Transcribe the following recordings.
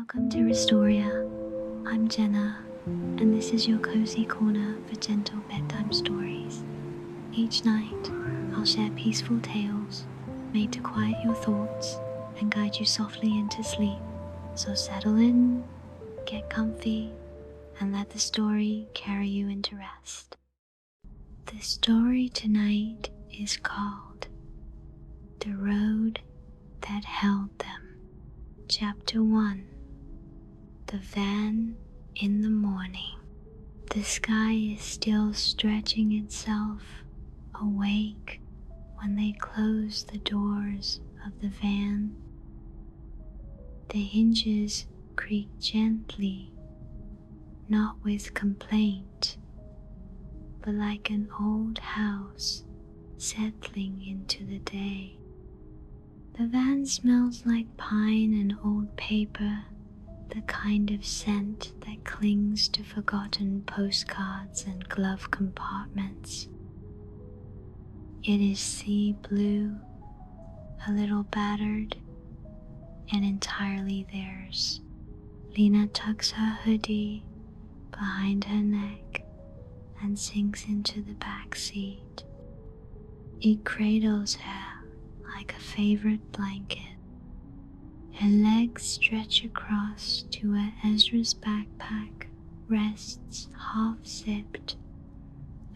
Welcome to Restoria. I'm Jenna, and this is your cozy corner for gentle bedtime stories. Each night, I'll share peaceful tales made to quiet your thoughts and guide you softly into sleep. So settle in, get comfy, and let the story carry you into rest. The story tonight is called The Road That Held Them. Chapter 1. The Van in the Morning. The sky is still stretching itself awake when they close the doors of the van. The hinges creak gently, not with complaint, but like an old house settling into the day. The van smells like pine and old paper, the kind of scent that clings to forgotten postcards and glove compartments. It is sea blue, a little battered, and entirely theirs. Lena tucks her hoodie behind her neck and sinks into the back seat. It cradles her like a favorite blanket. Her legs stretch across to where Ezra's backpack rests half-zipped,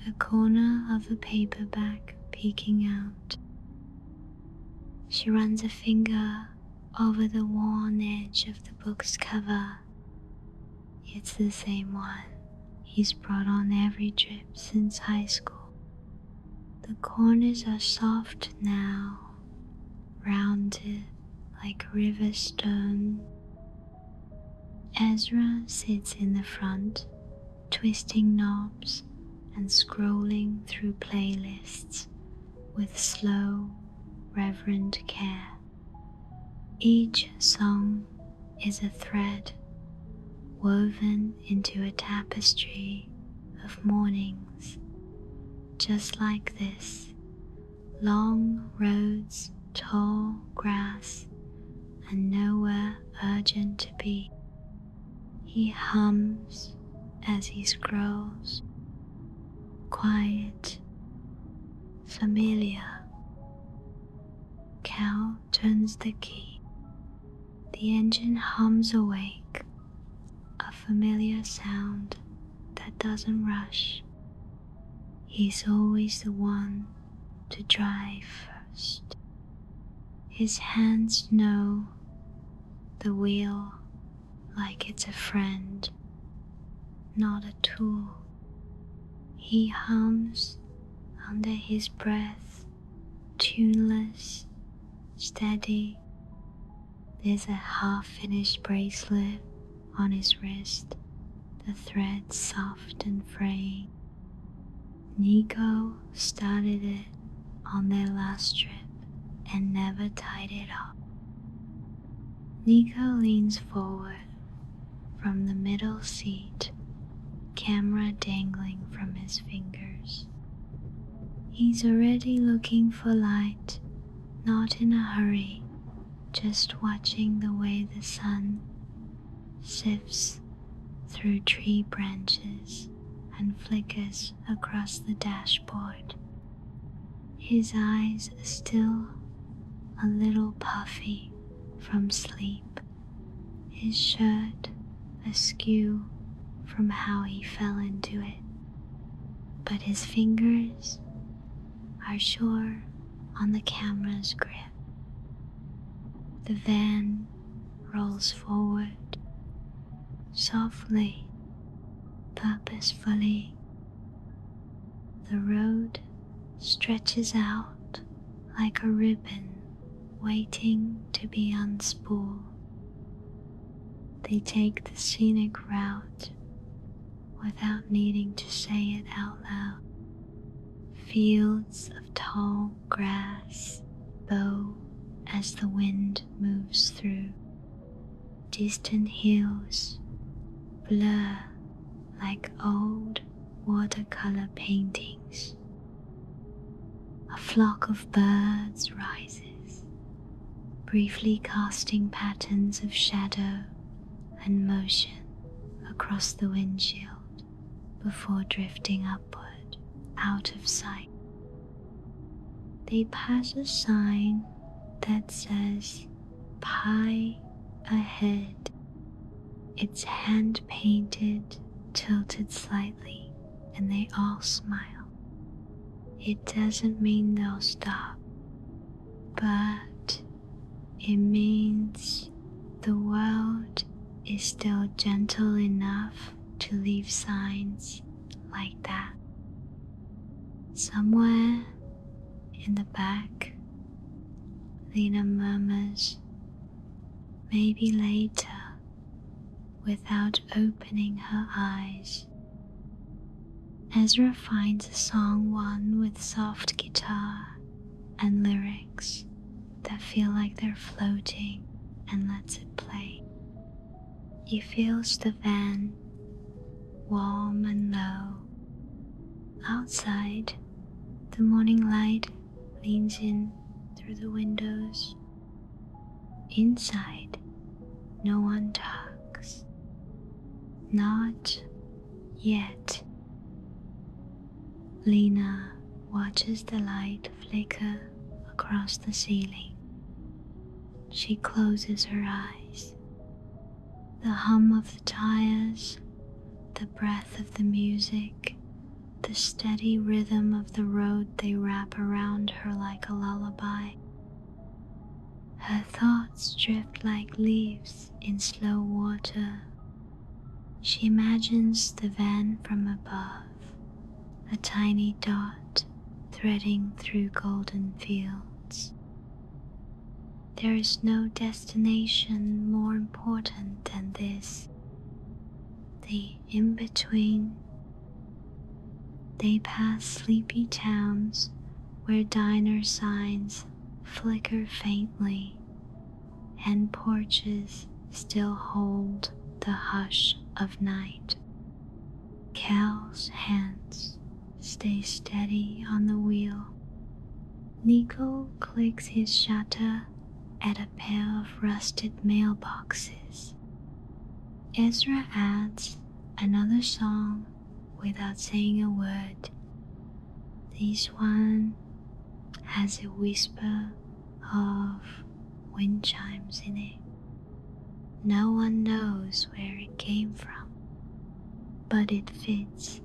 a corner of a paperback peeking out. She runs a finger over the worn edge of the book's cover. It's the same one he's brought on every trip since high school. The corners are soft now, rounded like river stone. Ezra sits in the front, twisting knobs and scrolling through playlists with slow, reverent care. Each song is a thread woven into a tapestry of mornings, just like this: long roads, tall grass, and nowhere urgent to be. He hums as he scrolls, quiet, familiar. Cal turns the key. The engine hums awake, a familiar sound that doesn't rush. He's always the one to drive first. His hands know the wheel like it's a friend, not a tool. He hums under his breath, tuneless, steady. There's a half-finished bracelet on his wrist, the thread soft and fraying. Nico started it on their last trip and never tied it up. Nico leans forward from the middle seat, camera dangling from his fingers. He's already looking for light, not in a hurry, just watching the way the sun sifts through tree branches and flickers across the dashboard. His eyes are still a little puffy from sleep, his shirt askew from how he fell into it, but his fingers are sure on the camera's grip. The van rolls forward, softly, purposefully. The road stretches out like a ribbon waiting to be unspooled. They take the scenic route without needing to say it out loud. Fields of tall grass bow as the wind moves through. Distant hills blur like old watercolor paintings. A flock of birds rises, briefly casting patterns of shadow and motion across the windshield before drifting upward out of sight. They pass a sign that says "Pie ahead." It's hand painted, tilted slightly, and they all smile. It doesn't mean they'll stop, but it means the world is still gentle enough to leave signs like that. Somewhere in the back, Lena murmurs, "Maybe later," without opening her eyes. Ezra finds a song one with soft guitar and lyrics that feel like they're floating and lets it play. He feels the van, warm and low. Outside, the morning light leans in through the windows. Inside, no one talks. Not yet. Lena watches the light flicker across the ceiling. She closes her eyes. The hum of the tires, the breath of the music, the steady rhythm of the road they wrap around her like a lullaby. Her thoughts drift like leaves in slow water. She imagines the van from above, a tiny dot threading through golden fields. There is no destination more important than this, the in-between. They pass sleepy towns where diner signs flicker faintly and porches still hold the hush of night. Cal's hands stay steady on the wheel. Nico clicks his shutter at a pair of rusted mailboxes. Ezra adds another song without saying a word. This one has a whisper of wind chimes in it. No one knows where it came from, but it fits.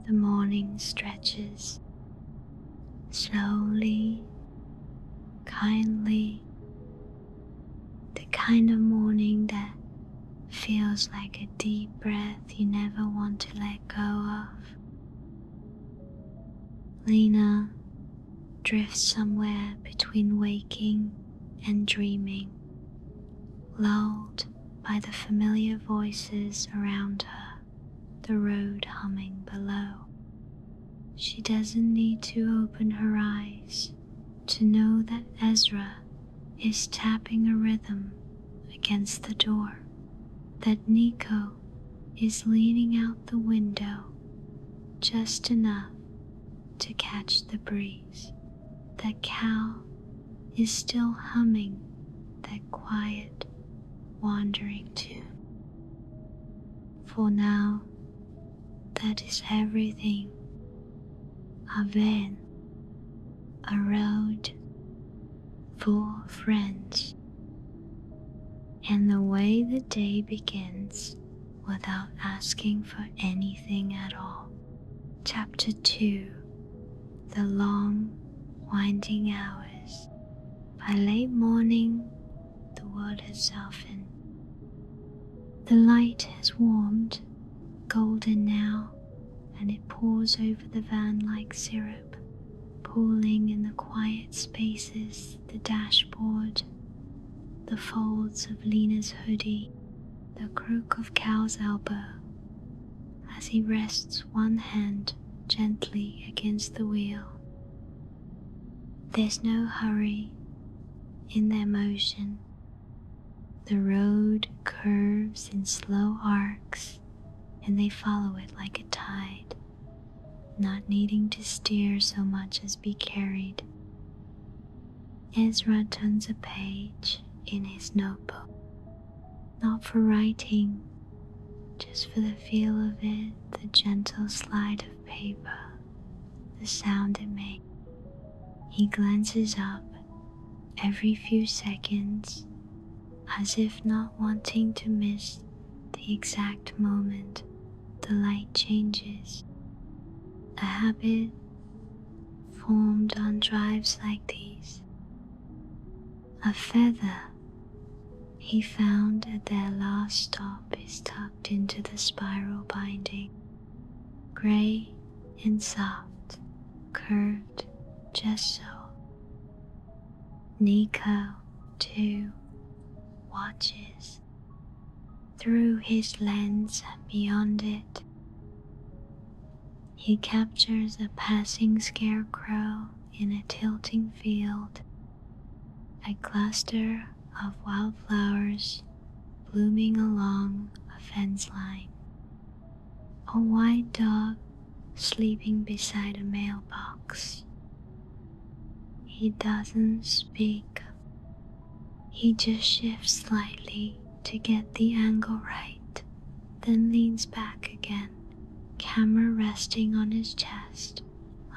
The morning stretches slowly, kindly, the kind of morning that feels like a deep breath you never want to let go of. Lena drifts somewhere between waking and dreaming, lulled by the familiar voices around her, the road humming below. She doesn't need to open her eyes to know that Ezra is tapping a rhythm against the door, that Nico is leaning out the window just enough to catch the breeze, that Cal is still humming that quiet, wandering tune. For now, that is everything. A van, a road, 4 friends, and the way the day begins without asking for anything at all. Chapter 2, The Long, Winding Hours. By late morning, the world has softened. The light has warmed, golden now, and it pours over the van like syrup, pooling in the quiet spaces, the dashboard, the folds of Lena's hoodie, the crook of Cal's elbow, as he rests one hand gently against the wheel. There's no hurry in their motion. The road curves in slow arcs, and they follow it like a tide, not needing to steer so much as be carried. Ezra turns a page in his notebook. not for writing, just for the feel of it, the gentle slide of paper, the sound it makes. He glances up every few seconds, as if not wanting to miss the exact moment the light changes. A habit formed on drives like these. A feather he found at their last stop is tucked into the spiral binding, gray and soft, curved just so. Nico, too, watches through his lens and beyond it. He captures a passing scarecrow in a tilting field, a cluster of wildflowers blooming along a fence line, a white dog sleeping beside a mailbox. He doesn't speak. He just shifts slightly to get the angle right, then leans back again, camera resting on his chest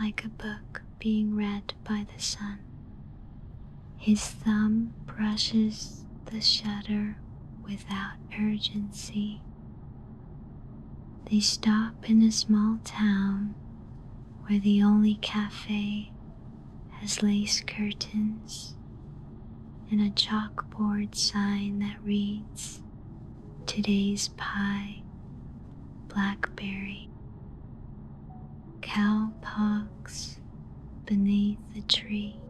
like a book being read by the sun. His thumb brushes the shutter without urgency. They stop in a small town where the only cafe has lace curtains and a chalkboard sign that reads, "Today's pie, blackberry." Cow parks beneath the tree.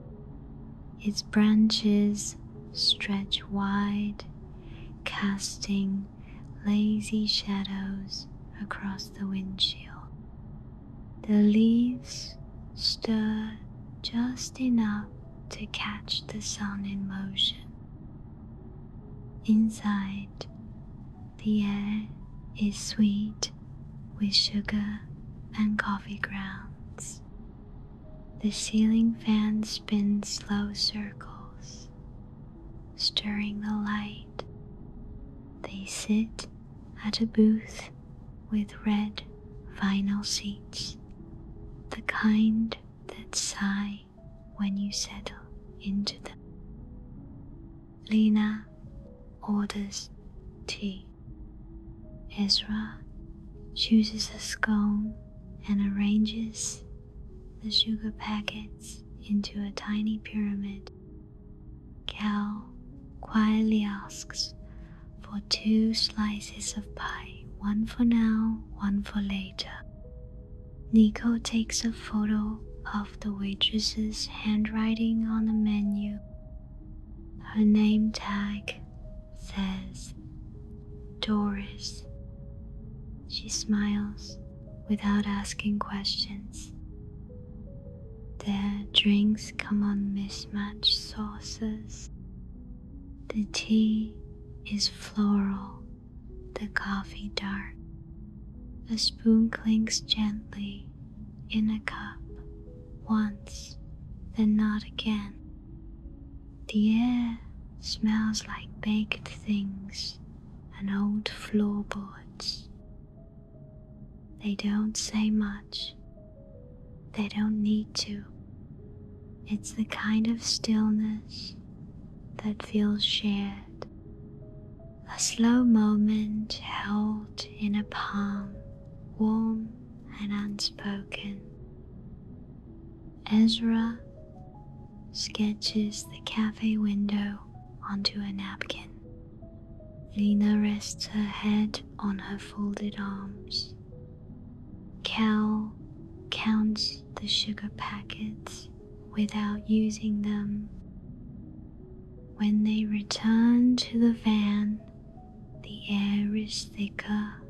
Its branches stretch wide, casting lazy shadows across the windshield. The leaves stir just enough to catch the sun in motion. Inside, the air is sweet with sugar and coffee grounds. The ceiling fan spins slow circles, stirring the light. They sit at a booth with red vinyl seats, the kind that sigh when you settle into them. Lena orders tea. Ezra chooses a scone and arranges the sugar packets into a tiny pyramid. Cal quietly asks for 2 slices of pie, one for now, one for later. Nico takes a photo of the waitress's handwriting on the menu. Her name tag says Doris. She smiles without asking questions. Their drinks come on mismatched saucers. The tea is floral, the coffee dark. A spoon clinks gently in a cup once, then not again. The air smells like baked things and old floorboards. They don't say much. They don't need to. It's the kind of stillness that feels shared. A slow moment held in a palm, warm and unspoken. Ezra sketches the cafe window onto a napkin. Lena rests her head on her folded arms. Cal counts the sugar packets without using them. When they return to the van, the air is thicker,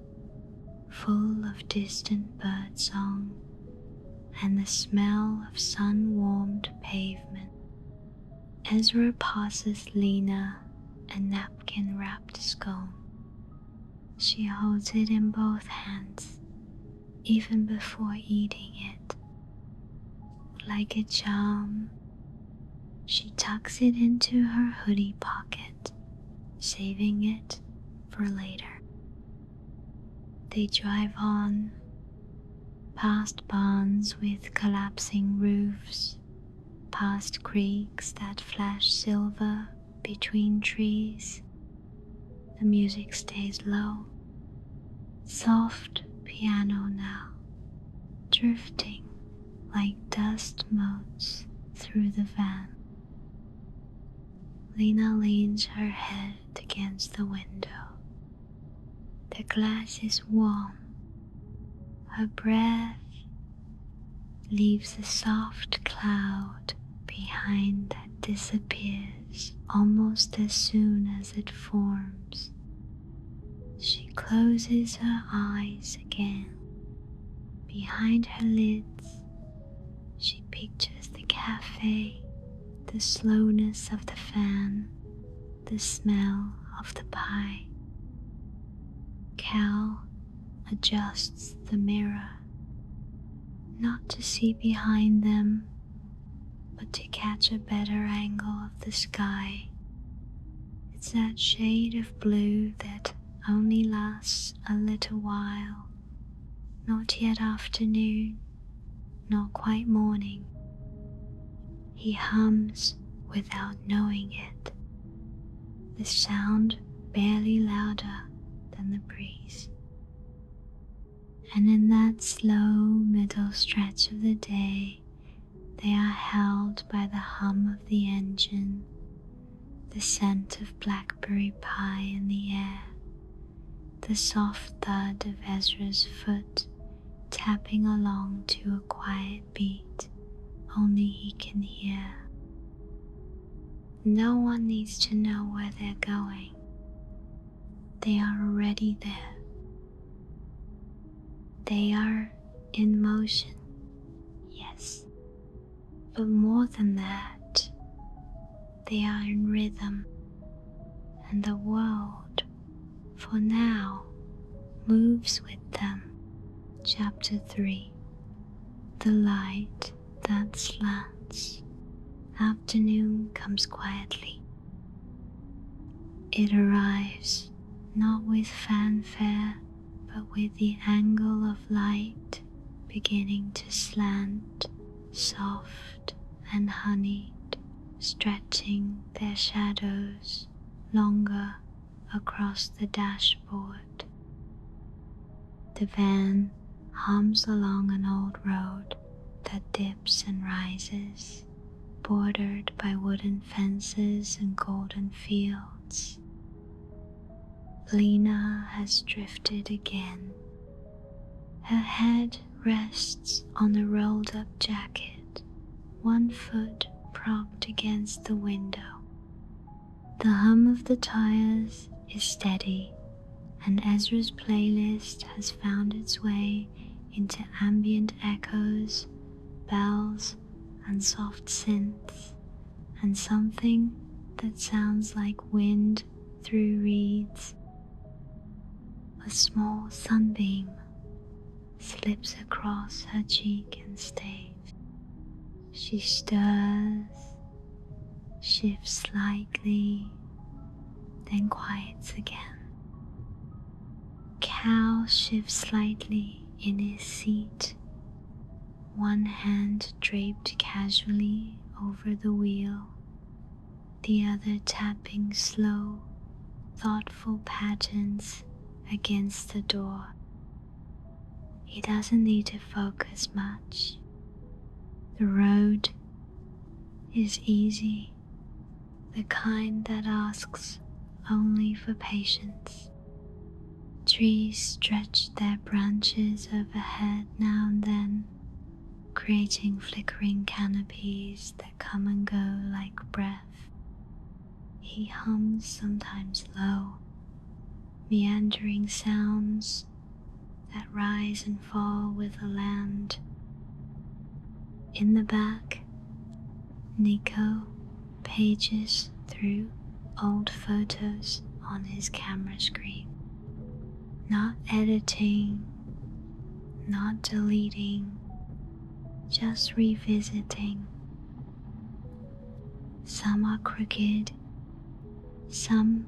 full of distant birdsong and the smell of sun-warmed pavement. Ezra passes Lena a napkin-wrapped scone. She holds it in both hands, even before eating it. Like a charm, she tucks it into her hoodie pocket, saving it for later. They drive on, past barns with collapsing roofs, past creeks that flash silver between trees. The music stays low, soft piano now, drifting like dust motes through the van. Lena leans her head against the window. The glass is warm. Her breath leaves a soft cloud behind that disappears almost as soon as it forms. She closes her eyes again. Behind her lids, she pictures the cafe, the slowness of the fan, the smell of the pie. Cal adjusts the mirror, not to see behind them, but to catch a better angle of the sky. It's that shade of blue that only lasts a little while, not yet afternoon, not quite morning. He hums without knowing it, the sound barely louder than the breeze. And in that slow middle stretch of the day, they are held by the hum of the engine, the scent of blackberry pie in the air, the soft thud of Ezra's foot tapping along to a quiet beat only he can hear. No one needs to know where they're going. They are already there. They are in motion, yes, but more than that, they are in rhythm, and the world, for now, moves with them. Chapter 3. The light that slants. Afternoon comes quietly. It arrives not with fanfare, but with the angle of light beginning to slant, soft and honeyed, stretching their shadows longer across the dashboard. The van hums along an old road that dips and rises, bordered by wooden fences and golden fields. Lena has drifted again. Her head rests on a rolled-up jacket, one foot propped against the window. The hum of the tires is steady, and Ezra's playlist has found its way into ambient echoes, bells, and soft synths, and something that sounds like wind through reeds. A small sunbeam slips across her cheek and stays. She stirs, shifts slightly, then quiets again. Cal shifts slightly in his seat, one hand draped casually over the wheel, the other tapping slow, thoughtful patterns against the door. He doesn't need to focus much. The road is easy, the kind that asks only for patience. Trees stretch their branches overhead now and then, creating flickering canopies that come and go like breath. He hums sometimes low, meandering sounds that rise and fall with the land. In the back, Nico pages through old photos on his camera screen. Not editing, not deleting, just revisiting. Some are crooked, some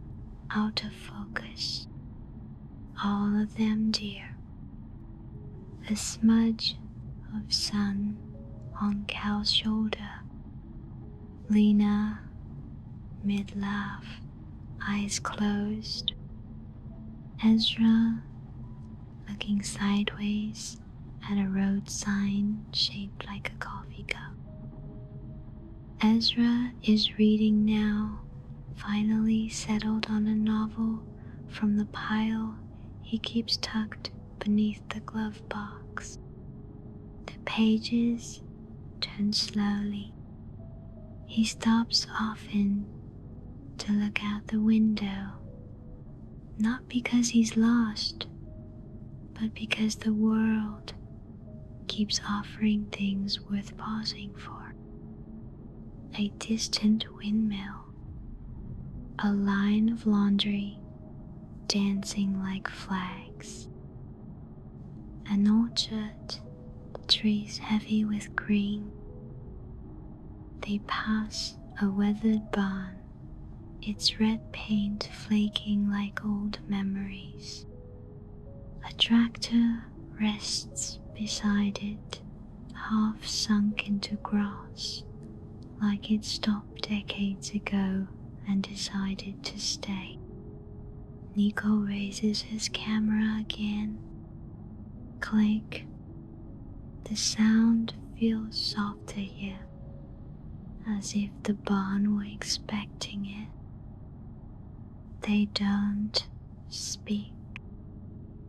out of focus, all of them dear. A smudge of sun on Cal's shoulder. Lena, mid-laugh, eyes closed. Ezra, looking sideways at a road sign shaped like a coffee cup. Ezra is reading now, finally settled on a novel from the pile he keeps tucked beneath the glove box. The pages turn slowly. He stops often to look out the window, not because he's lost, but because the world keeps offering things worth pausing for. A distant windmill, a line of laundry dancing like flags, an orchard, trees heavy with green. They pass a weathered barn, its red paint flaking like old memories. A tractor rests beside it, half sunk into grass, like it stopped decades ago and decided to stay. Nico raises his camera again. Click. The sound feels softer here, as if the barn were expecting it. They don't speak.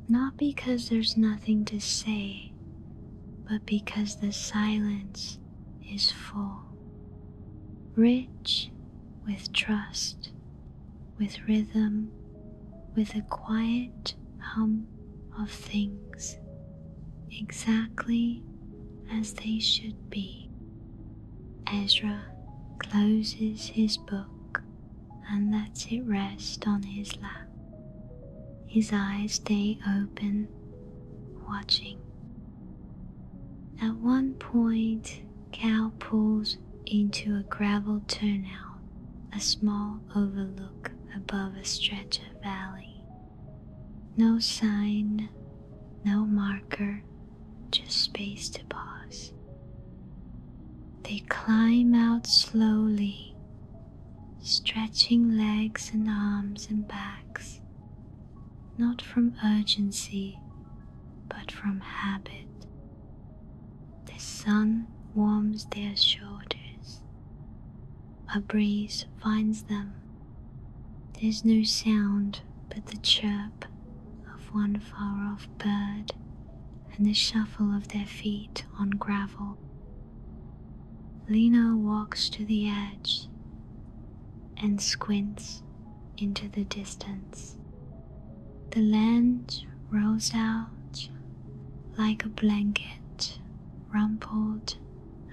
Not because there's nothing to say, but because the silence is full. Rich with trust, with rhythm, with a quiet hum of things, exactly as they should be. Ezra closes his book and lets it rest on his lap. His eyes stay open, watching. At one point, Cal pulls into a gravel turnout, a small overlook above a stretch of valley. No sign, no marker, just space to pause. They climb out slowly, stretching legs and arms and backs, not from urgency, but from habit. The sun warms their shoulders. A breeze finds them. There's no sound but the chirp of one far-off bird and the shuffle of their feet on gravel. Lena walks to the edge and squints into the distance. The land rolls out like a blanket rumpled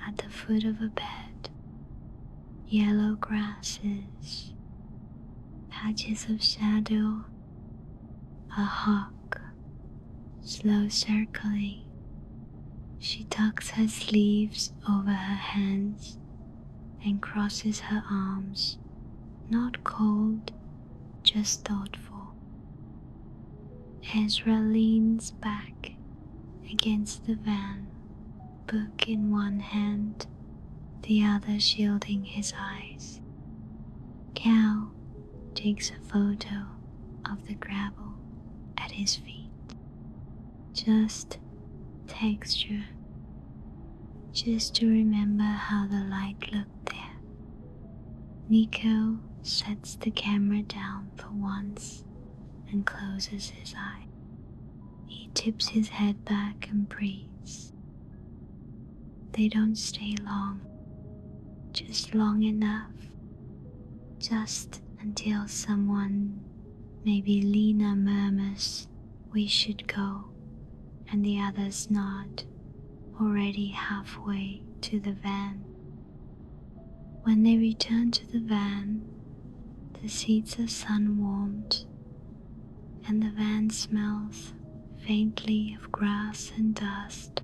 at the foot of a bed. Yellow grasses, patches of shadow, a hawk, slow circling. She tucks her sleeves over her hands and crosses her arms, not cold, just thoughtful. Ezra leans back against the van, book in one hand, the other shielding his eyes. Cal takes a photo of the gravel at his feet. Just texture, just to remember how the light looked there. Nico sets the camera down for once and closes his eye. He tips his head back and breathes. They don't stay long, just long enough, just until someone, maybe Lena, murmurs, "We should go," and the others nod, already halfway to the van. When they return to the van, the seats are sun-warmed, and the van smells faintly of grass and dust.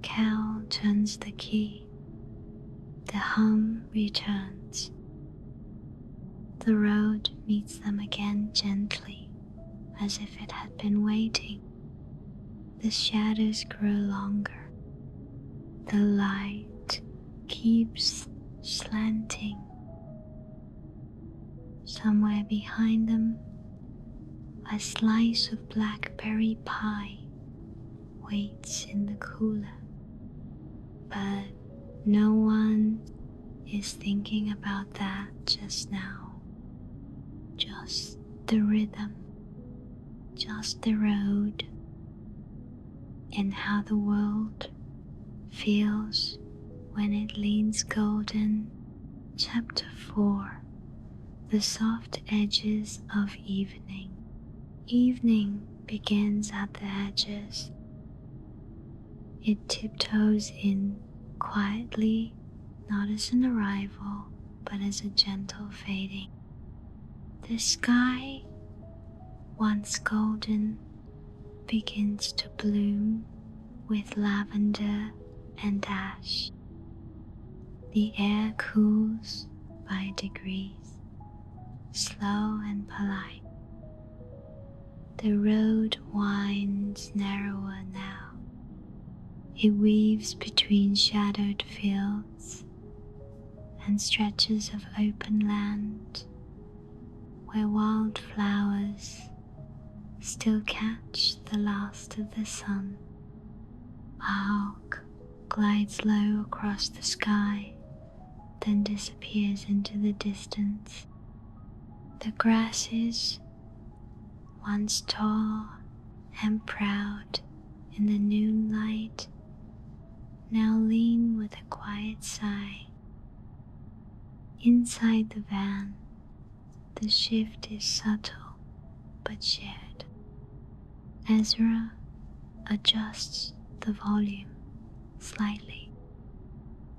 Cal turns the key. The hum returns. The road meets them again gently, as if it had been waiting. The shadows grow longer. The light keeps slanting. Somewhere behind them, a slice of blackberry pie waits in the cooler. But no one is thinking about that just now. Just the rhythm, just the road, and how the world feels when it leans golden. Chapter 4. The soft edges of evening. Evening begins at the edges. It tiptoes in quietly, not as an arrival, but as a gentle fading. The sky, once golden, begins to bloom with lavender and ash. The air cools by degrees, slow and polite. The road winds narrower now. It weaves between shadowed fields and stretches of open land where wildflowers still catch the last of the sun. A hawk glides low across the sky, then disappears into the distance. The grasses, once tall and proud in the noonlight, now lean with a quiet sigh. Inside the van, the shift is subtle but shared. Ezra adjusts the volume slightly.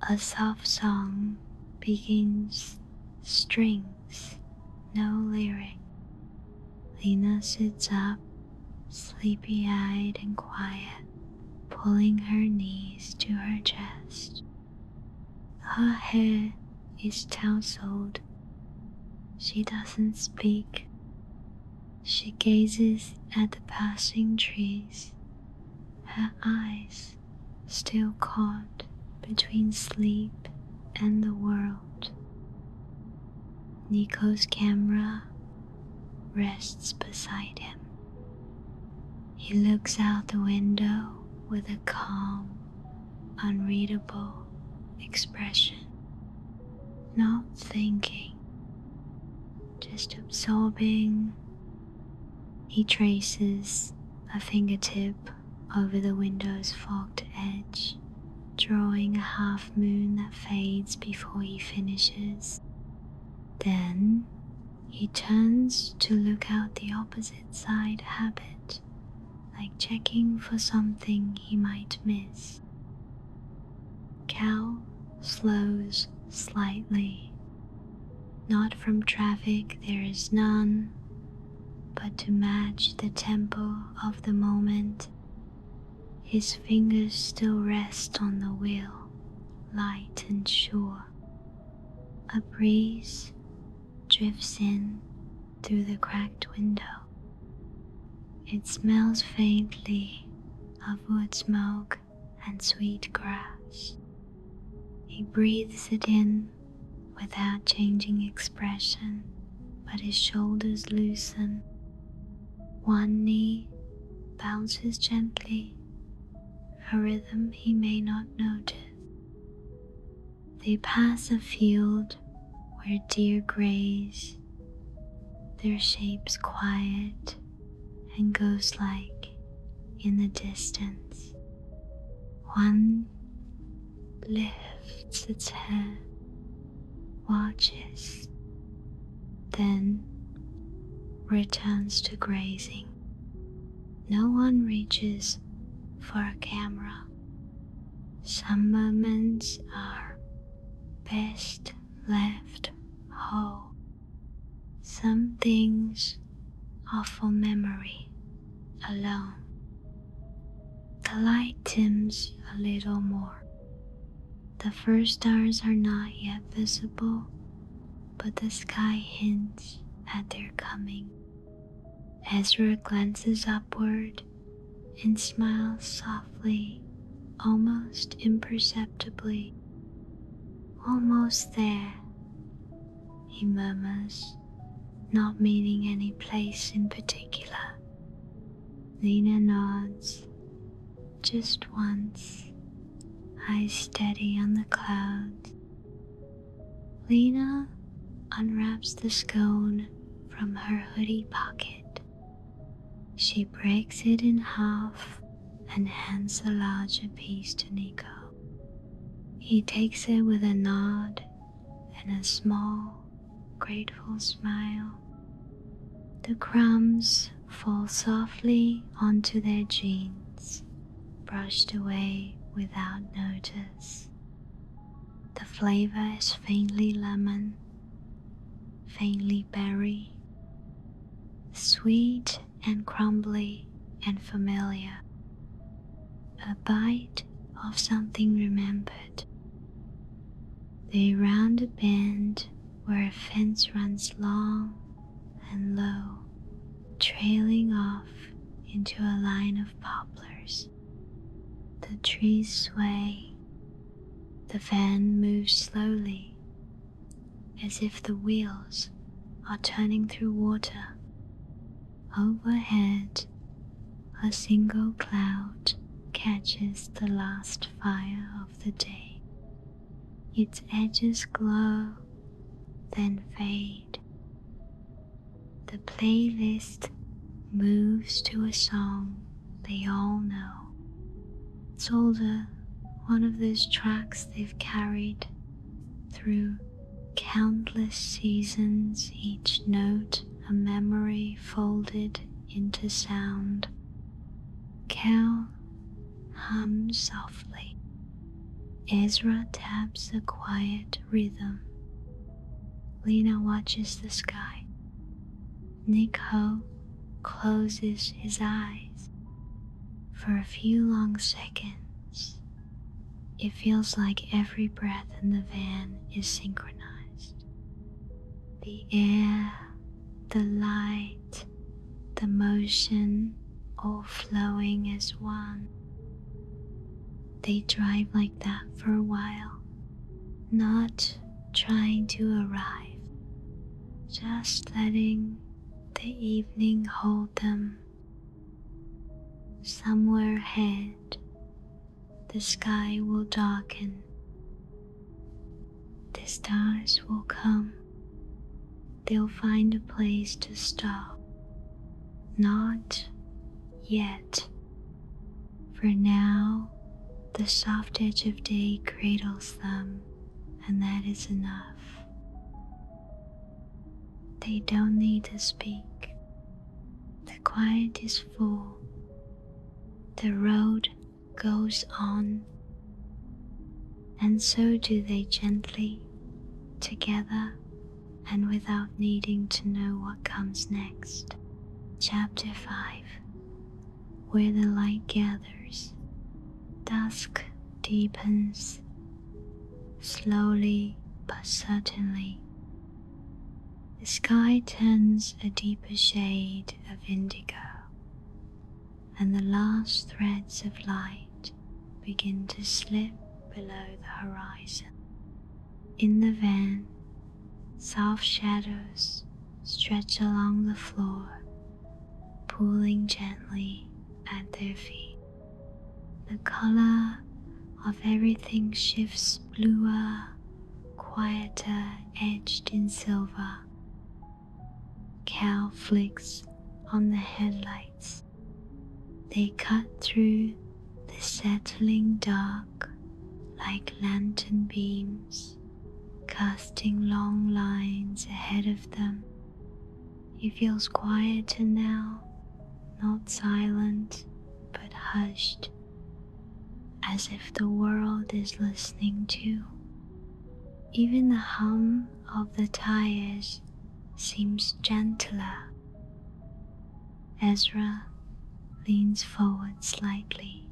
A soft song begins, strings, no lyric. Lena sits up, sleepy-eyed and quiet, pulling her knees to her chest. Her hair is tousled. She doesn't speak. She gazes at the passing trees, her eyes still caught between sleep and the world. Nico's camera rests beside him. He looks out the window with a calm, unreadable expression. Not thinking, just absorbing. He traces a fingertip over the window's fogged edge, drawing a half moon that fades before he finishes. Then he turns to look out the opposite side, habit, like checking for something he might miss. Cal slows slightly. Not from traffic, there is none, but to match the tempo of the moment. His fingers still rest on the wheel, light and sure. A breeze drifts in through the cracked window. It smells faintly of wood smoke and sweet grass. He breathes it in without changing expression, but his shoulders loosen. One knee bounces gently, a rhythm he may not notice. They pass a field where deer graze, their shapes quiet and ghost-like in the distance. One lifts its head, watches, then returns to grazing. No one reaches for a camera. Some moments are best left whole. Some things are for memory alone. The light dims a little more. The first stars are not yet visible, but the sky hints at their coming. Ezra glances upward and smiles softly, almost imperceptibly. "Almost there," he murmurs, not meaning any place in particular. Lena nods, just once, eyes steady on the clouds. Lena unwraps the scone from her hoodie pocket. She breaks it in half and hands the larger piece to Nico. He takes it with a nod and a small, grateful smile. The crumbs fall softly onto their jeans, brushed away without notice. The flavor is faintly lemon, faintly berry, sweet and crumbly and familiar. A bite of something remembered. They round a bend where a fence runs long and low, trailing off into a line of poplars. The trees sway. The van moves slowly, as if the wheels are turning through water. Overhead, a single cloud catches the last fire of the day. Its edges glow, then fade. The playlist moves to a song they all know. It's older, one of those tracks they've carried through countless seasons, each note a memory folded into sound. Cal hums softly. Ezra taps a quiet rhythm. Lena watches the sky. Nico closes his eyes. For a few long seconds, it feels like every breath in the van is synchronized. The air, the light, the motion, all flowing as one. They drive like that for a while, not trying to arrive, just letting the evening hold them. Somewhere ahead, the sky will darken. The stars will come. They'll find a place to stop. Not yet. For now, the soft edge of day cradles them, and that is enough. They don't need to speak. The quiet is full. The road goes on, and so do they gently, together, and without needing to know what comes next. Chapter 5. Where the light gathers, dusk deepens, slowly but certainly. The sky turns a deeper shade of indigo, and the last threads of light begin to slip below the horizon. In the van, soft shadows stretch along the floor, pulling gently at their feet. The color of everything shifts bluer, quieter, edged in silver. Cal flicks on the headlights. They cut through the settling dark like lantern beams, casting long lines ahead of them. It feels quieter now, not silent, but hushed, as if the world is listening too. Even the hum of the tires seems gentler. Ezra leans forward slightly,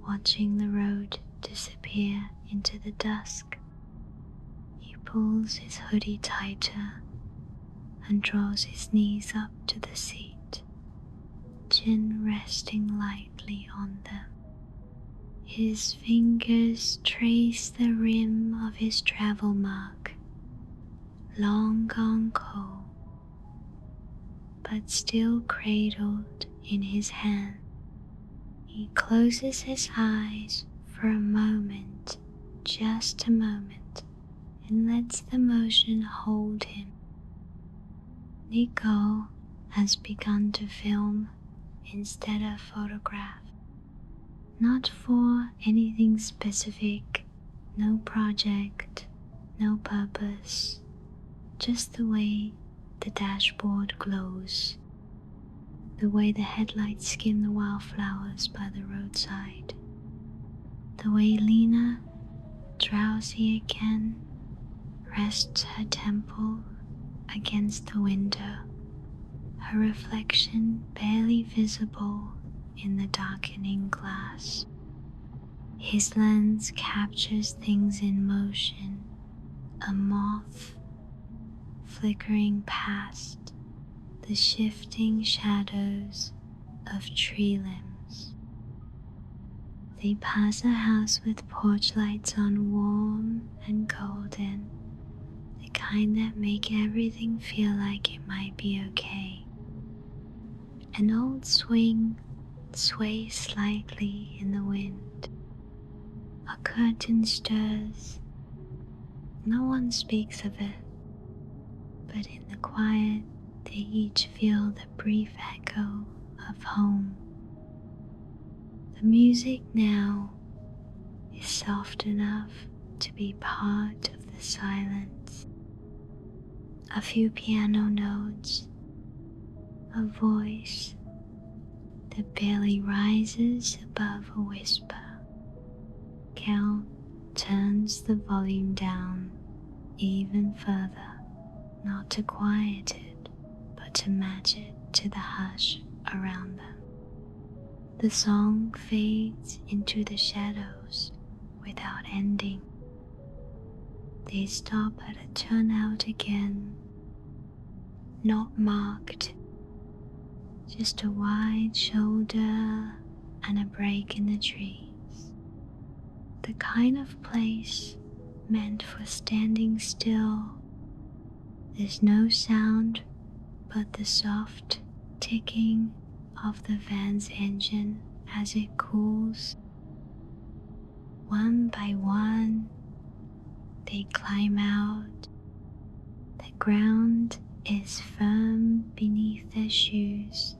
watching the road disappear into the dusk. He pulls his hoodie tighter and draws his knees up to the seat. chin resting lightly on them. His fingers trace the rim of his travel mug, long gone cold, but still cradled in his hand. He closes his eyes for a moment, just a moment, and lets the motion hold him. Nico has begun to film instead of photograph. Not for anything specific, no project, no purpose, just the way the dashboard glows, the way the headlights skim the wildflowers by the roadside, the way Lena, drowsy again, rests her temple against the window, her reflection barely visible in the darkening glass. His lens captures things in motion, a moth flickering past, the shifting shadows of tree limbs. They pass a house with porch lights on, warm and golden, the kind that make everything feel like it might be okay. An old swing sways slightly in the wind. A curtain stirs. No one speaks of it, but in the quiet they each feel the brief echo of home. The music now is soft enough to be part of the silence. A few piano notes, a voice that barely rises above a whisper. Cal turns the volume down even further, not to quiet it, but to match it to the hush around them. The song fades into the shadows without ending. They stop at a turnout again, not marked, just a wide shoulder and a break in the trees. The kind of place meant for standing still. There's no sound but the soft ticking of the van's engine as it cools. One by one, they climb out. The ground is firm beneath their shoes,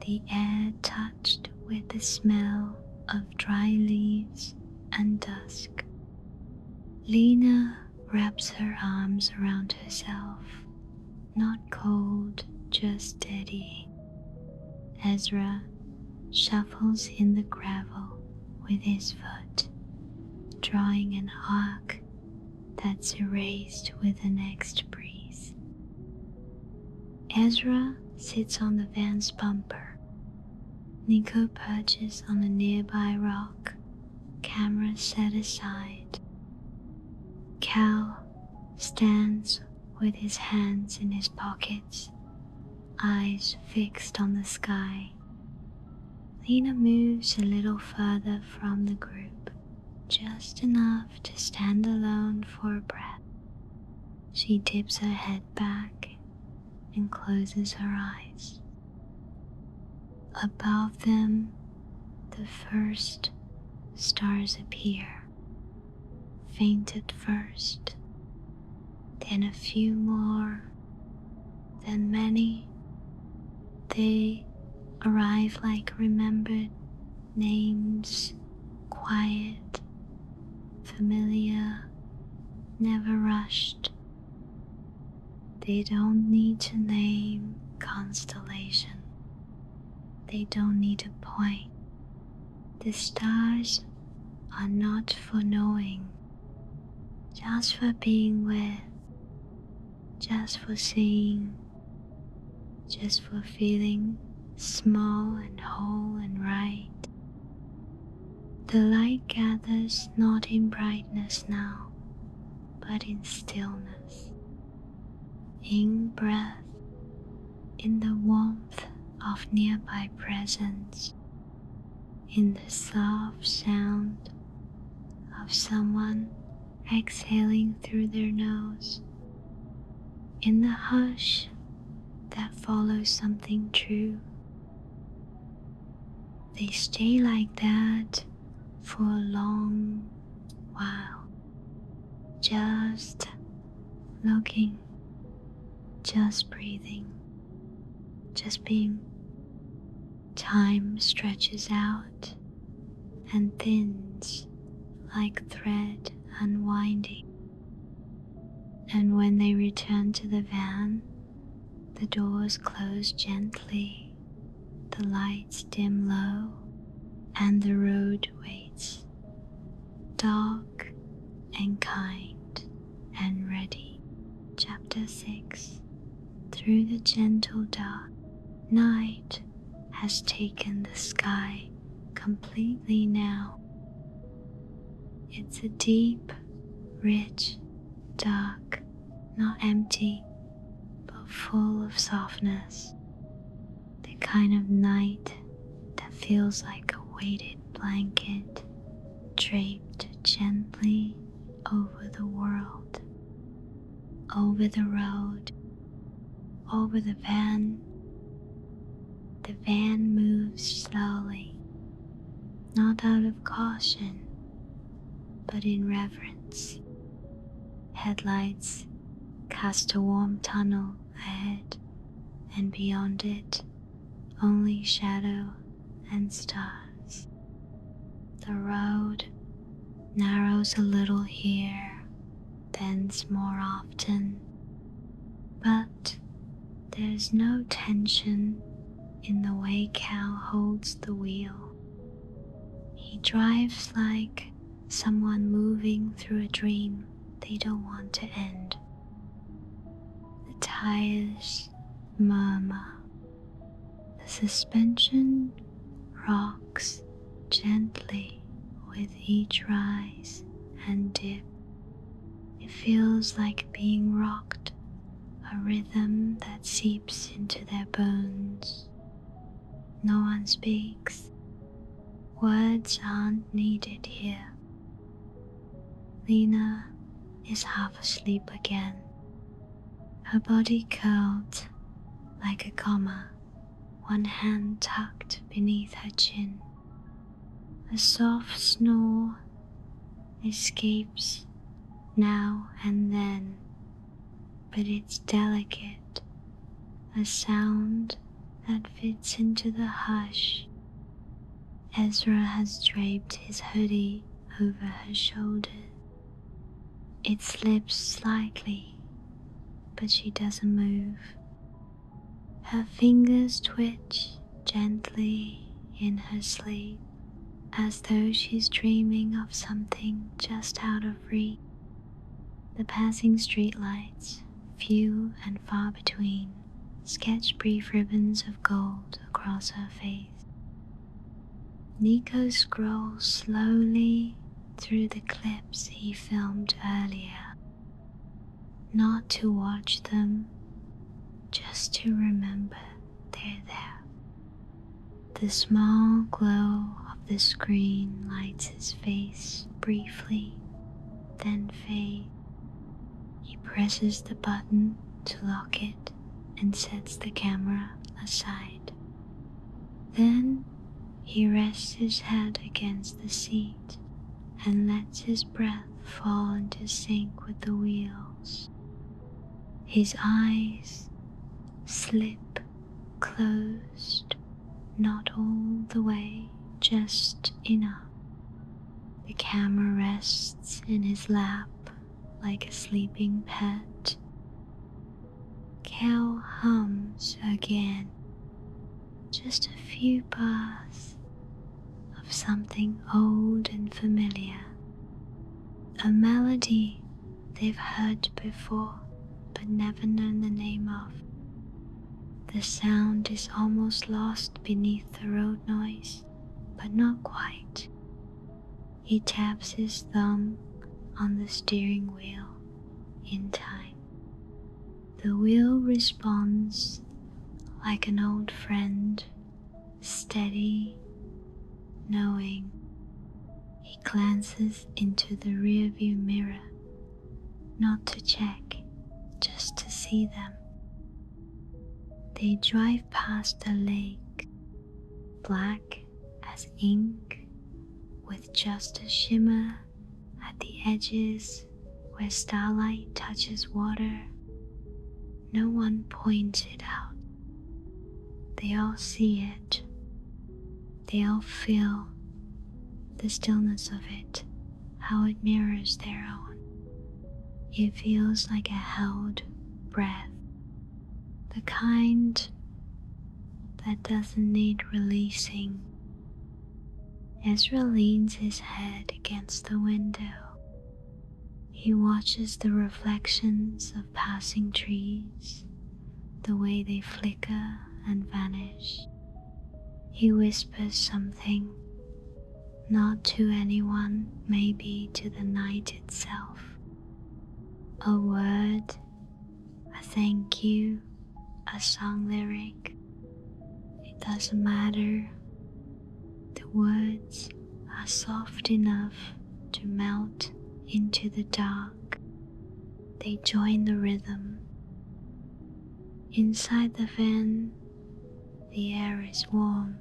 the air touched with the smell of dry leaves and dusk. Lena wraps her arms around herself, not cold, just steady. Ezra shuffles in the gravel with his foot, drawing an arc that's erased with the next breeze. Ezra sits on the van's bumper. Nico perches on a nearby rock, camera set aside. Cal stands with his hands in his pockets, eyes fixed on the sky. Lena moves a little further from the group, just enough to stand alone for a breath. She tips her head back and closes her eyes. Above them, the first stars appear, faint at first, then a few more, then many. They arrive like remembered names, quiet, familiar, never rushed. They don't need to name constellation. They don't need to point. The stars are not for knowing, just for being with, just for seeing, just for feeling small and whole and right. The light gathers not in brightness now, but in stillness, in breath, in the warmth of nearby presence, in the soft sound of someone exhaling through their nose, in the hush that follows something true. They stay like that for a long while, just looking, just breathing, just being. Time stretches out and thins like thread unwinding. And when they return to the van, the doors close gently, the lights dim low, and the road waits, dark and kind and ready. Chapter 6. Through the gentle dark, night has taken the sky completely now. It's a deep, rich, dark, not empty, but full of softness. The kind of night that feels like a weighted blanket draped gently over the world, over the road, over the van. The van moves slowly, not out of caution, but in reverence. Headlights cast a warm tunnel ahead, and beyond it, only shadow and stars. The road narrows a little here, bends more often, but there's no tension in the way Cal holds the wheel. He drives like someone moving through a dream they don't want to end. The tires murmur. The suspension rocks gently with each rise and dip. It feels like being rocked, a rhythm that seeps into their bones. No one speaks. Words aren't needed here. Lena is half asleep again, her body curled like a comma, one hand tucked beneath her chin. A soft snore escapes now and then, but it's delicate, a sound that fits into the hush. Ezra has draped his hoodie over her shoulders. It slips slightly, but she doesn't move. Her fingers twitch gently in her sleep, as though she's dreaming of something just out of reach. The passing streetlights, few and far between, sketch brief ribbons of gold across her face. Nico scrolls slowly through the clips he filmed earlier, not to watch them, just to remember they're there. The small glow of the screen lights his face briefly, then fades. He presses the button to lock it and sets the camera aside. Then he rests his head against the seat and lets his breath fall into sync with the wheels. His eyes slip closed, not all the way, just enough. The camera rests in his lap like a sleeping pet. Cal hums again, just a few bars of something old and familiar, a melody they've heard before but never known the name of. The sound is almost lost beneath the road noise, but not quite. He taps his thumb on the steering wheel in time. The wheel responds like an old friend, steady, knowing. He glances into the rearview mirror, not to check, just to see them. They drive past a lake, black as ink, with just a shimmer at the edges where starlight touches water. No one points it out. They all see it. They all feel the stillness of it, how it mirrors their own. It feels like a held breath, the kind that doesn't need releasing. Ezra leans his head against the window. He watches the reflections of passing trees, the way they flicker and vanish. He whispers something, not to anyone, maybe to the night itself. A word, a thank you, a song lyric. It doesn't matter. The words are soft enough to melt into the dark. They join the rhythm. Inside the van, the air is warm.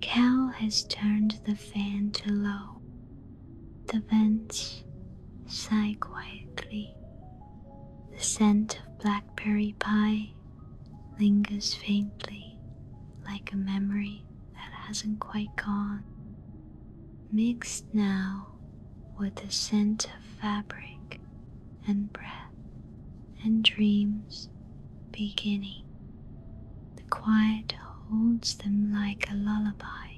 Cal has turned the fan to low. The vents sigh quietly. The scent of blackberry pie lingers faintly, like a memory that hasn't quite gone, mixed now with the scent of fabric and breath and dreams beginning. The quiet holds them like a lullaby,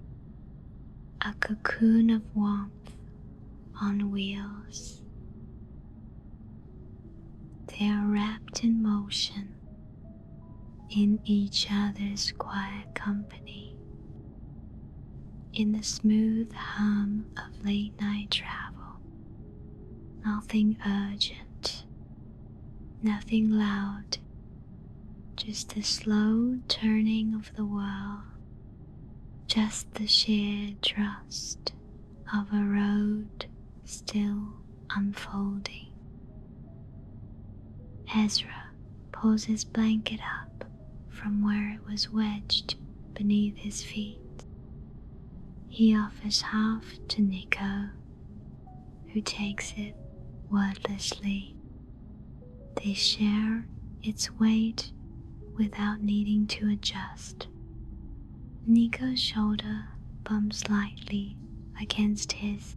a cocoon of warmth on wheels. They are wrapped in motion, in each other's quiet company, in the smooth hum of late night travel. Nothing urgent, nothing loud, just the slow turning of the world, just the sheer trust of a road still unfolding. Ezra pulls his blanket up from where it was wedged beneath his feet. He offers half to Nico, who takes it wordlessly. They share its weight without needing to adjust. Nico's shoulder bumps lightly against his.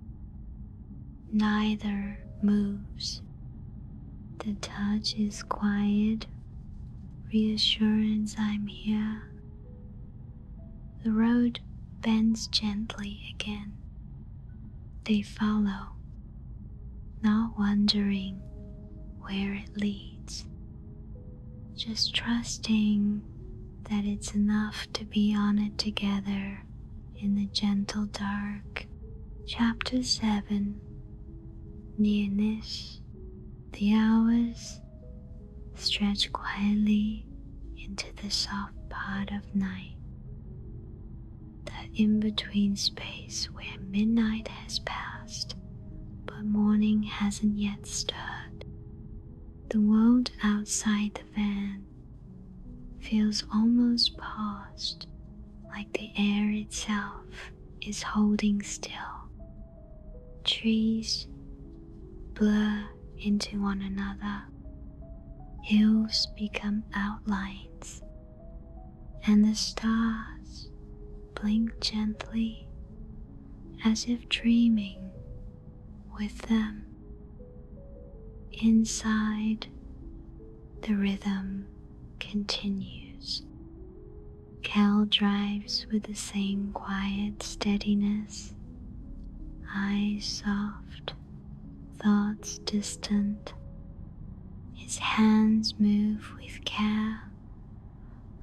Neither moves. The touch is quiet, reassurance I'm here. The road bends gently again. They follow, not wondering where it leads, just trusting that it's enough to be on it together in the gentle dark. Chapter 7. Nearness. The hours stretch quietly into the soft part of night, that in-between space where midnight has passed, but morning hasn't yet stirred. The world outside the van feels almost paused, like the air itself is holding still. Trees blur into one another, hills become outlines, and the stars blink gently as if dreaming with them. Inside, the rhythm continues. Cal drives with the same quiet steadiness, eyes soft, thoughts distant. His hands move with care,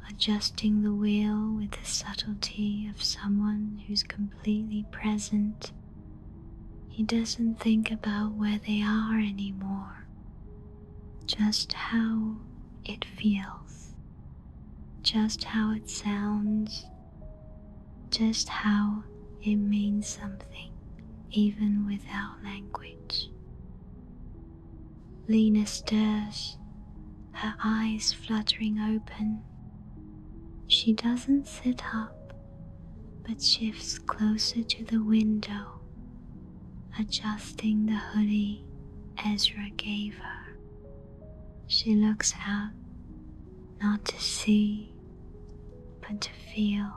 adjusting the wheel with the subtlety of someone who's completely present. He doesn't think about where they are anymore, just how it feels just how it sounds, just how it means something, even without language. Lena stirs, her eyes fluttering open. She doesn't sit up, but shifts closer to the window, adjusting the hoodie Ezra gave her. She looks out, not to see, but to feel.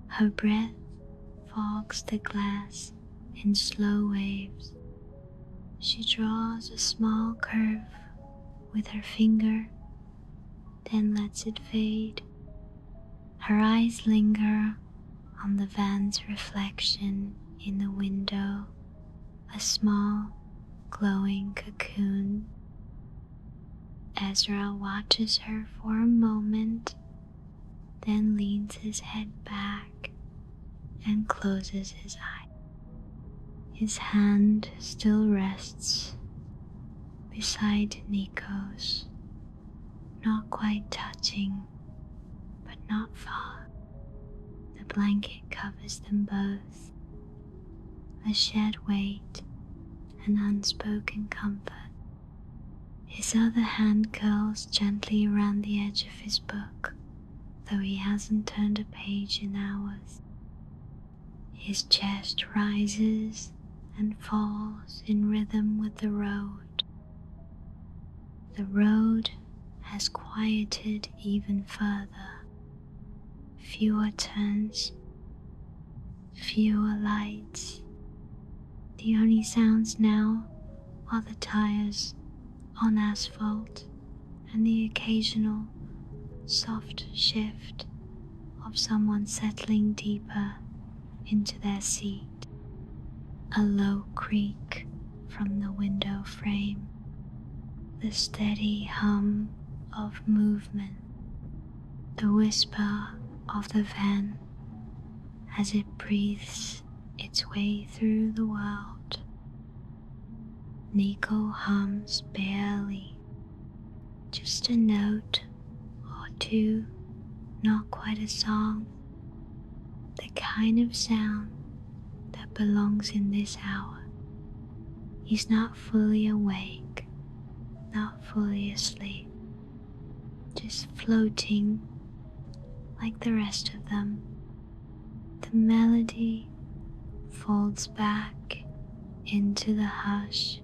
Her breath fogs the glass in slow waves. She draws a small curve with her finger, then lets it fade. Her eyes linger on the van's reflection in the window, a small, glowing cocoon. Ezra watches her for a moment, then leans his head back and closes his eye. His hand still rests beside Nico's, not quite touching, but not far. The blanket covers them both, a shared weight and unspoken comfort. His other hand curls gently around the edge of his book, though he hasn't turned a page in hours. His chest rises and falls in rhythm with the road. The road has quieted even further. Fewer turns, fewer lights. The only sounds now are the tires on asphalt and the occasional soft shift of someone settling deeper into their seat. A low creak from the window frame, the steady hum of movement, the whisper of the van as it breathes its way through the world. Nico hums barely, just a note or two, not quite a song, the kind of sound that belongs in this hour. He's not fully awake, not fully asleep, just floating like the rest of them. The melody folds back into the hush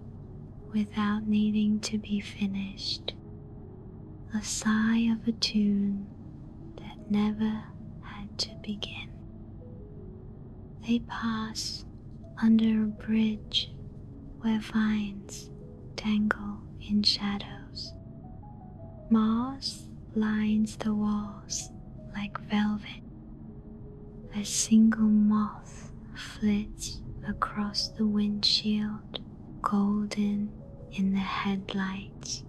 without needing to be finished, a sigh of a tune that never had to begin. They pass under a bridge where vines dangle in shadows. Moss lines the walls like velvet. A single moth flits across the windshield, golden in the headlights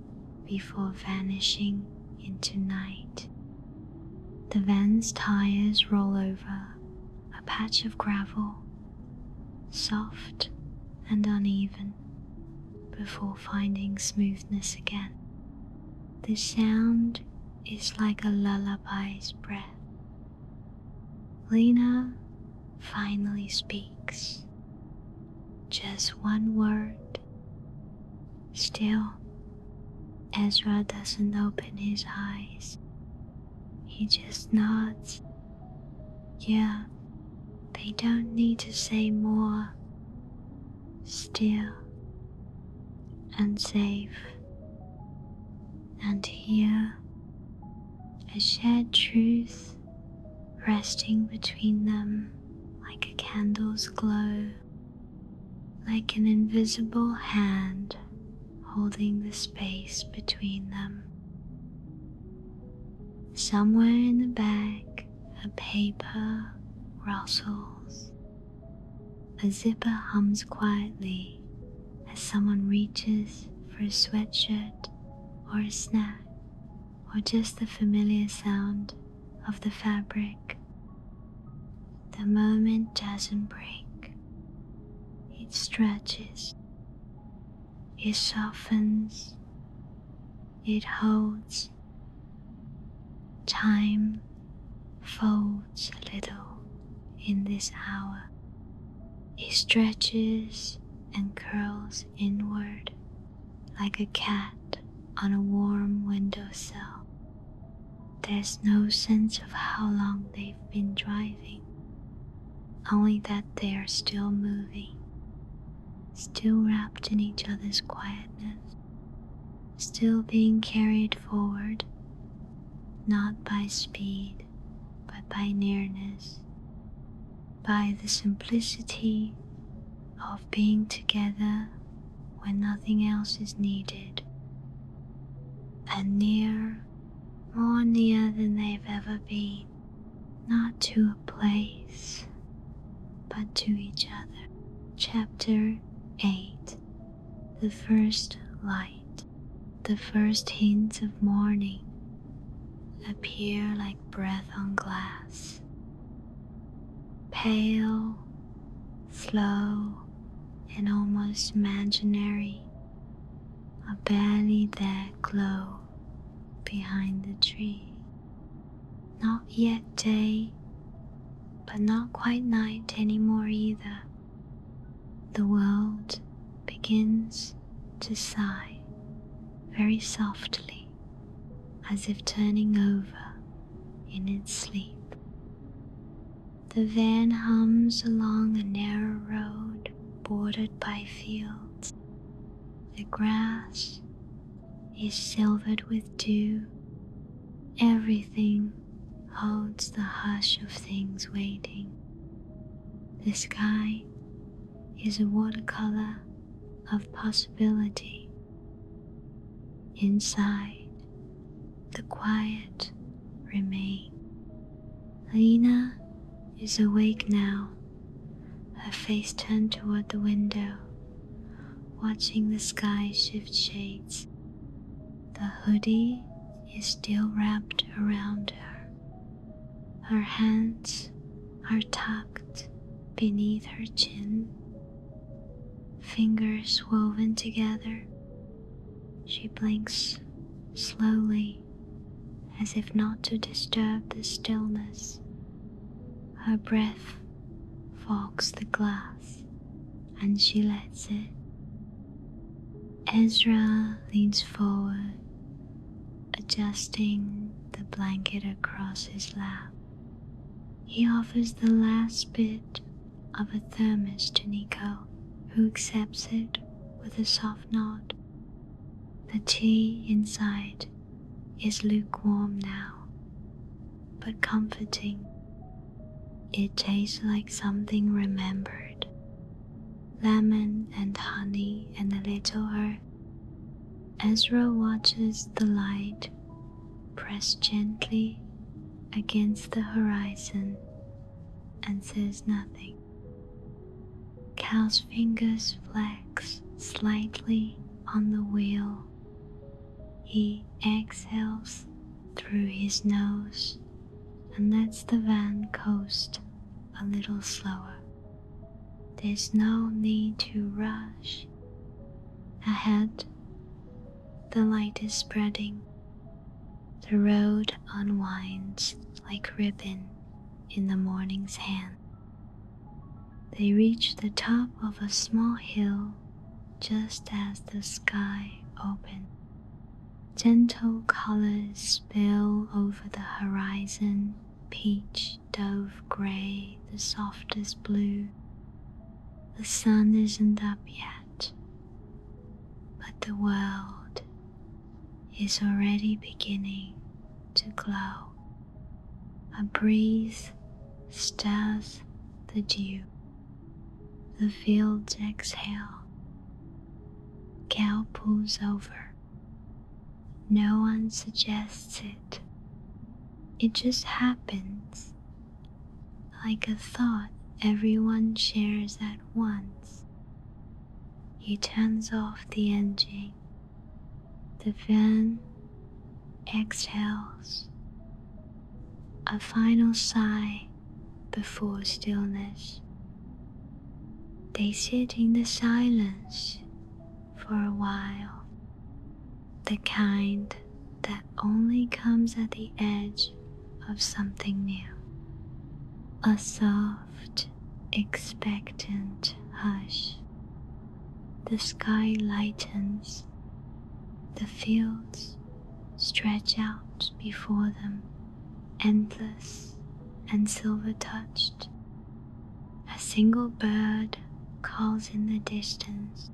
before vanishing into night. The van's tires roll over a patch of gravel, soft and uneven, before finding smoothness again. The sound is like a lullaby's breath. Lena finally speaks. Just one word. Still, Ezra doesn't open his eyes. He just nods. Yeah, they don't need to say more. Still and safe. And here, a shared truth resting between them like a candle's glow, like an invisible hand holding the space between them. Somewhere in the bag, a paper rustles. A zipper hums quietly as someone reaches for a sweatshirt or a snack, or just the familiar sound of the fabric. The moment doesn't break. It stretches. It softens. It holds. Time folds a little in this hour. It stretches and curls inward like a cat on a warm windowsill. There's no sense of how long they've been driving, only that they are still moving, still wrapped in each other's quietness, still being carried forward, not by speed, but by nearness, by the simplicity of being together when nothing else is needed, and near, more near than they've ever been, not to a place, but to each other. Chapter 8. The first light. The first hints of morning appear like breath on glass. Pale, slow, and almost imaginary, a barely there glow behind the tree. Not yet day, but not quite night anymore either. The world begins to sigh very softly, as if turning over in its sleep. The van hums along a narrow road bordered by fields. The grass is silvered with dew. Everything holds the hush of things waiting. The sky is a watercolor of possibility. Inside, the quiet remains. Lena is awake now, her face turned toward the window, watching the sky shift shades. The hoodie is still wrapped around her. Her hands are tucked beneath her chin, fingers woven together. She blinks slowly, as if not to disturb the stillness. Her breath fogs the glass, and she lets it. Ezra leans forward, adjusting the blanket across his lap. He offers the last bit of a thermos to Nico, who accepts it with a soft nod. The tea inside is lukewarm now, but comforting. It tastes like something remembered. Lemon and honey and a little earth. Ezra watches the light press gently against the horizon and says nothing. Cal's fingers flex slightly on the wheel. He exhales through his nose and lets the van coast a little slower. There's no need to rush. Ahead, the light is spreading. The road unwinds like ribbon in the morning's hand. They reach the top of a small hill just as the sky opens. Gentle colors spill over the horizon, peach, dove gray, the softest blue. The sun isn't up yet, but the world is already beginning to glow. A breeze stirs the dew. The fields exhale. Cal pulls over. No one suggests it. It just happens, like a thought everyone shares at once. He turns off the engine. The van exhales. A final sigh before stillness. They sit in the silence for a while, the kind that only comes at the edge of something new. A soft, expectant hush. The sky lightens. The fields stretch out before them, endless and silver-touched. A single bird calls in the distance.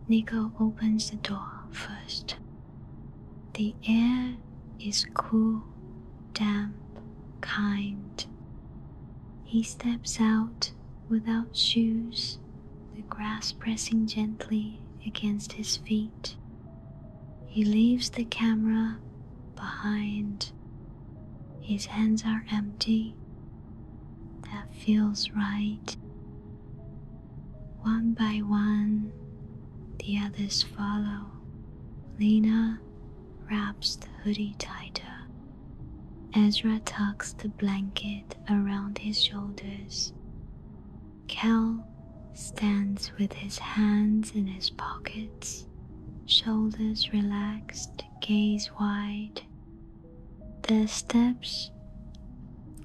Nico opens the door first. The air is cool, damp, kind. He steps out without shoes, the grass pressing gently against his feet. He leaves the camera behind. His hands are empty. That feels right. One by one, the others follow. Lena wraps the hoodie tighter. Ezra tucks the blanket around his shoulders. Cal stands with his hands in his pockets, shoulders relaxed, gaze wide. Their steps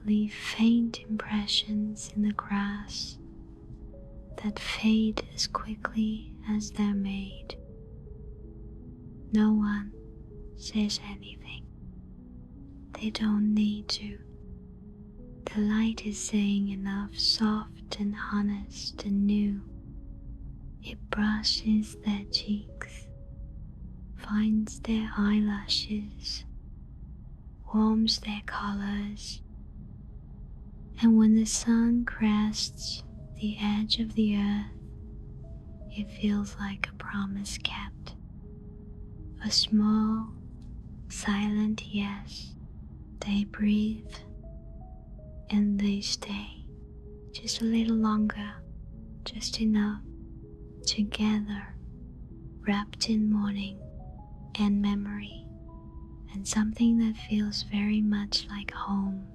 leave faint impressions in the grass that fade as quickly as they're made. No one says anything. They don't need to. The light is saying enough, soft and honest and new. It brushes their cheeks, finds their eyelashes, warms their colors, and when the sun crests the edge of the earth, it feels like a promise kept. A small, silent yes. They breathe and they stay just a little longer, just enough, together, wrapped in morning and memory, and something that feels very much like home.